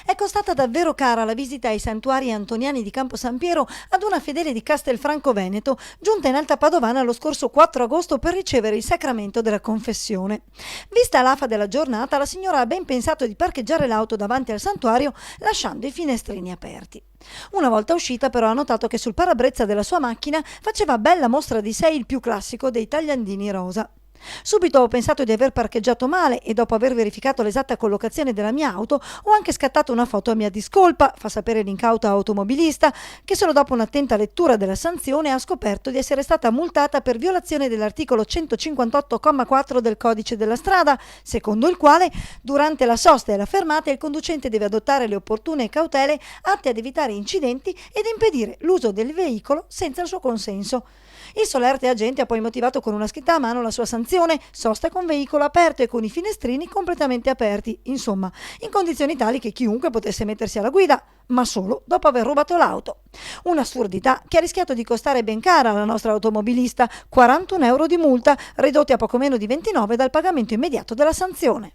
È costata davvero cara la visita ai santuari antoniani di Campo San Piero ad una fedele di Castelfranco Veneto, giunta in Alta Padovana lo scorso 4 agosto per ricevere il sacramento della confessione. Vista l'afa della giornata, la signora ha ben pensato di parcheggiare l'auto davanti al santuario lasciando i finestrini aperti. Una volta uscita però ha notato che sul parabrezza della sua macchina faceva bella mostra di sé il più classico dei tagliandini rosa. Subito ho pensato di aver parcheggiato male e dopo aver verificato l'esatta collocazione della mia auto ho anche scattato una foto a mia discolpa, fa sapere l'incauta automobilista, che solo dopo un'attenta lettura della sanzione ha scoperto di essere stata multata per violazione dell'articolo 158,4 del codice della strada, secondo il quale durante la sosta e la fermata il conducente deve adottare le opportune cautele atte ad evitare incidenti ed impedire l'uso del veicolo senza il suo consenso. Il solerte agente ha poi motivato con una scritta a mano la sua sanzione: sosta con veicolo aperto e con i finestrini completamente aperti, insomma, in condizioni tali che chiunque potesse mettersi alla guida, ma solo dopo aver rubato l'auto. Un'assurdità che ha rischiato di costare ben cara alla nostra automobilista, 41 euro di multa, ridotti a poco meno di 29 dal pagamento immediato della sanzione.